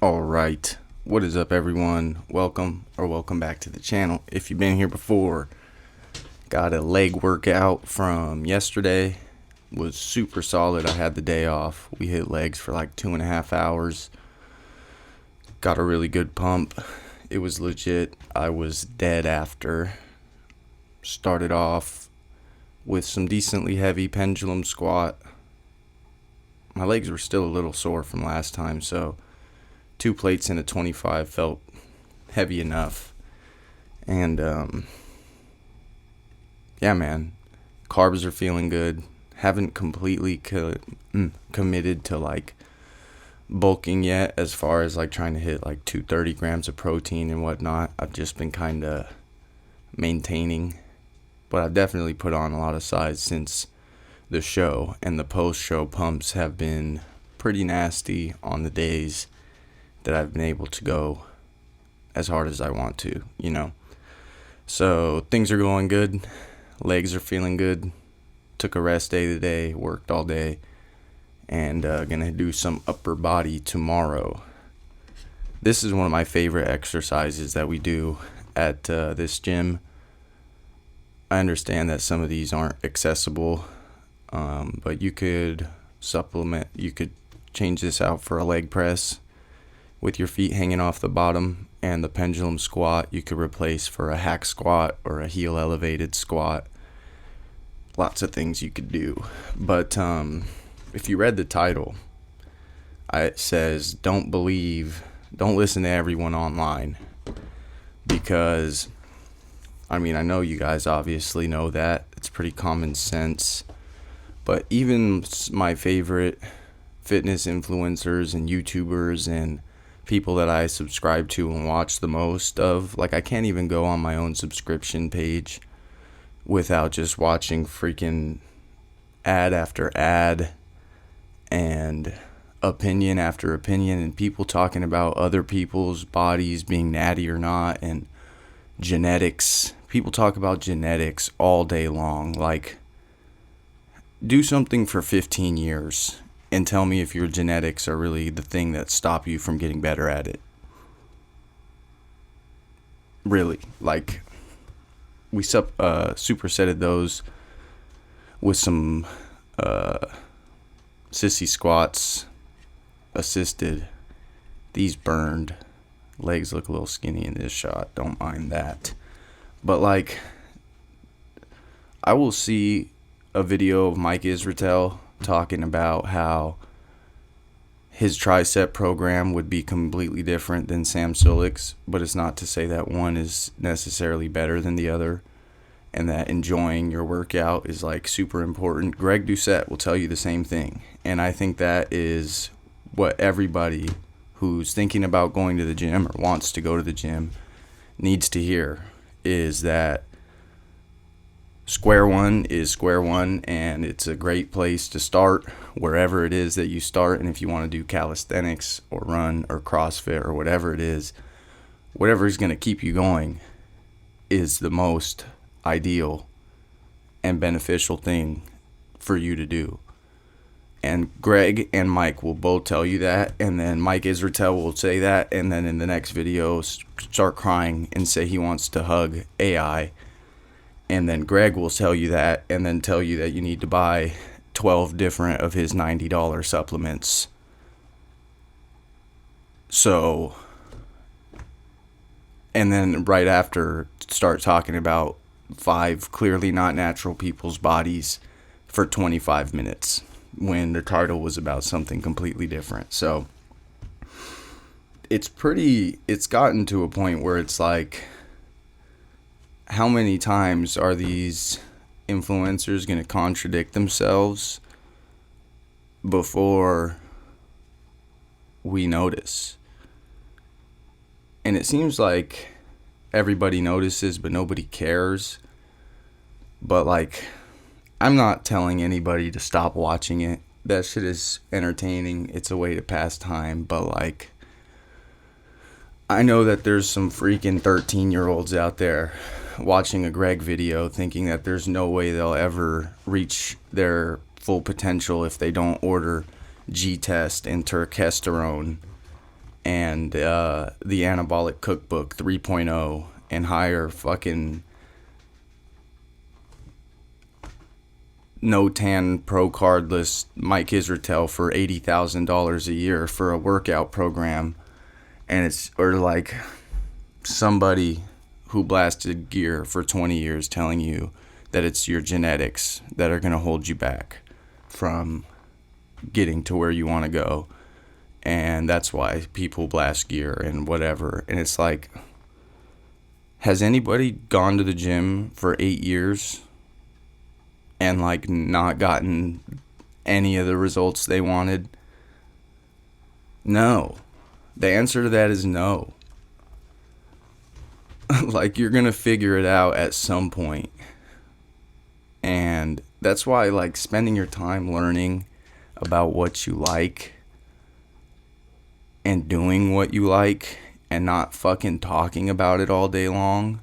All right. What is up, everyone? Welcome back to the channel. If you've been here before, got a leg workout from yesterday. Was super solid. I had the day off. We hit legs for like 2.5 hours. Got a really good pump. It was legit. I was dead after. Started off with some decently heavy pendulum squat. My legs were still a little sore from last time, so 2 plates and a 25 felt heavy enough. And yeah, man, carbs are feeling good. Haven't completely committed to like bulking yet, as far as like trying to hit like 230 grams of protein and whatnot. I've just been kind of maintaining, but I've definitely put on a lot of size since the show, and the post-show pumps have been pretty nasty on the days that I've been able to go as hard as I want to, So things are going good. Legs are feeling good. Took a rest day today, worked all day, and gonna do some upper body tomorrow. This is one of my favorite exercises that we do at this gym. I understand that some of these aren't accessible, but you could change this out for a leg press with your feet hanging off the bottom, and the pendulum squat you could replace for a hack squat or a heel elevated squat. Lots of things you could do. But if you read the title, it says don't listen to everyone online, because I know you guys obviously know that. It's pretty common sense. But even my favorite fitness influencers and YouTubers and people that I subscribe to and watch the most of, like, I can't even go on my own subscription page without just watching freaking ad after ad and opinion after opinion, and people talking about other people's bodies being natty or not, and genetics. People talk about genetics all day long. Like, do something for 15 years and tell me if your genetics are really the thing that stop you from getting better at it. Really, like, we supersetted those with some sissy squats assisted. These burned. Legs look a little skinny in this shot. Don't mind that. But like, I will see a video of Mike Israetel talking about how his tricep program would be completely different than Sam Sulek's, but it's not to say that one is necessarily better than the other, and that enjoying your workout is like super important. Greg Doucette will tell you the same thing, and I think that is what everybody who's thinking about going to the gym or wants to go to the gym needs to hear, is that square one is square one, and it's a great place to start wherever it is that you start. And if you want to do calisthenics or run or CrossFit or whatever it is, whatever is going to keep you going is the most ideal and beneficial thing for you to do. And Greg and Mike will both tell you that, and then Mike Israetel will say that, and then in the next video start crying and say he wants to hug AI. And then Greg will tell you that, and then tell you that you need to buy 12 different of his $90 supplements. So, and then right after, start talking about 5 clearly not natural people's bodies for 25 minutes, when the title was about something completely different. So, it's gotten to a point where it's like, how many times are these influencers going to contradict themselves before we notice? And it seems like everybody notices, but nobody cares. But like, I'm not telling anybody to stop watching it. That shit is entertaining. It's a way to pass time. But like, I know that there's some freaking 13-year-olds out there watching a Greg video thinking that there's no way they'll ever reach their full potential if they don't order G-Test and Turkesterone and the Anabolic Cookbook 3.0 and hire fucking no tan pro cardless Mike Israetel for $80,000 a year for a workout program, and it's or like somebody who blasted gear for 20 years telling you that it's your genetics that are going to hold you back from getting to where you want to go, and that's why people blast gear and whatever. And it's like, has anybody gone to the gym for 8 years and like not gotten any of the results they wanted? No. The answer to that is no. Like, you're gonna figure it out at some point. And that's why, like, spending your time learning about what you like and doing what you like and not fucking talking about it all day long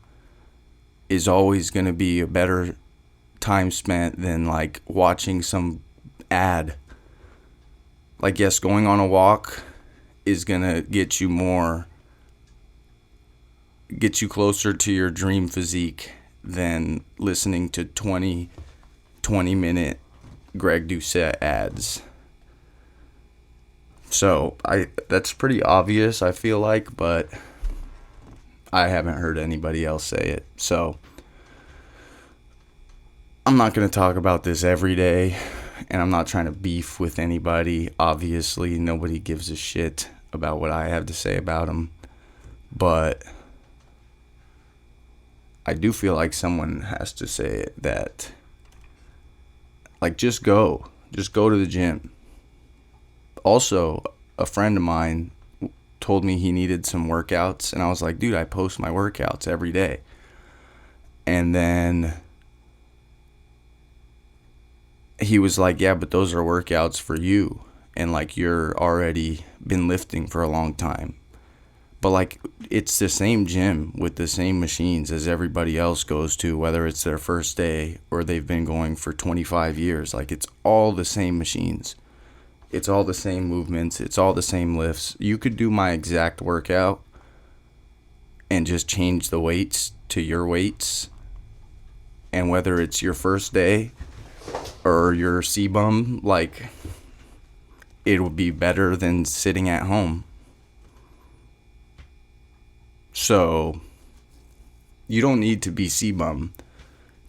is always gonna be a better time spent than like watching some ad. Like, yes, going on a walk is gonna get you closer to your dream physique than listening to 20-minute Greg Doucette ads. So that's pretty obvious, I feel like, but I haven't heard anybody else say it. So I'm not going to talk about this every day, and I'm not trying to beef with anybody. Obviously, nobody gives a shit about what I have to say about them. But I do feel like someone has to say it, that, like, just go to the gym. Also, a friend of mine told me he needed some workouts, and I was like, dude, I post my workouts every day. And then he was like, yeah, but those are workouts for you, and like, you're already been lifting for a long time. But like, it's the same gym with the same machines as everybody else goes to, whether it's their first day or they've been going for 25 years. Like, it's all the same machines. It's all the same movements. It's all the same lifts. You could do my exact workout and just change the weights to your weights. And whether it's your first day or your C-bum, like, it would be better than sitting at home. So you don't need to be C-bum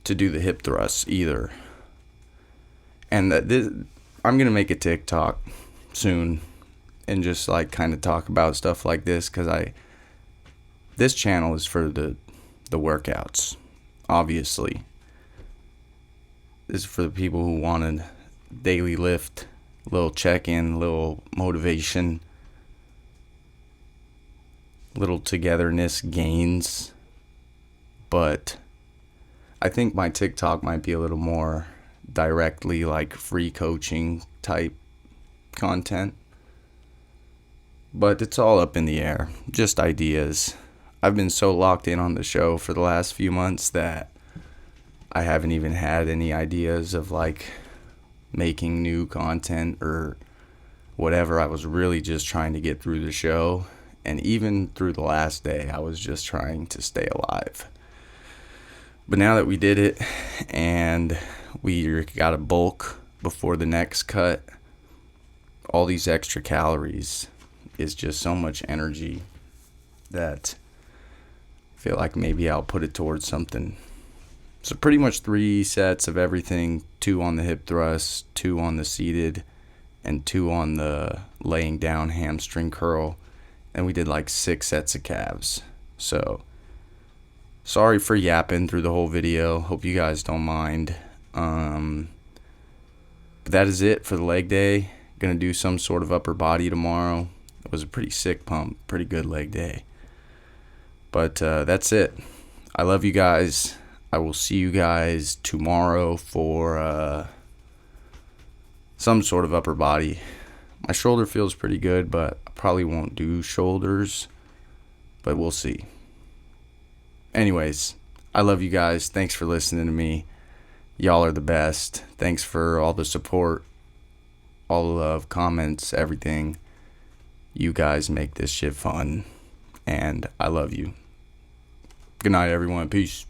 to do the hip thrusts either. And I'm going to make a TikTok soon and just like kind of talk about stuff like this, because this channel is for the workouts, obviously. This is for the people who want a daily lift, a little check-in, a little motivation, little togetherness gains. But I think my TikTok might be a little more directly like free coaching type content, but it's all up in the air, just ideas. I've been so locked in on the show for the last few months that I haven't even had any ideas of like making new content or whatever. I was really just trying to get through the show, and even through the last day I was just trying to stay alive. But now that we did it and we got a bulk before the next cut, all these extra calories is just so much energy that I feel like maybe I'll put it towards something. So pretty much 3 sets of everything, 2 on the hip thrust, 2 on the seated, and 2 on the laying down hamstring curl. And we did like 6 sets of calves. So sorry for yapping through the whole video. Hope you guys don't mind. But that is it for the leg day. Gonna do some sort of upper body tomorrow. It was a pretty sick pump, pretty good leg day. But that's it. I love you guys. I will see you guys tomorrow for some sort of upper body. My shoulder feels pretty good, but I probably won't do shoulders, but we'll see. Anyways, I love you guys. Thanks for listening to me. Y'all are the best. Thanks for all the support, all the love, comments, everything. You guys make this shit fun, and I love you. Good night, everyone. Peace.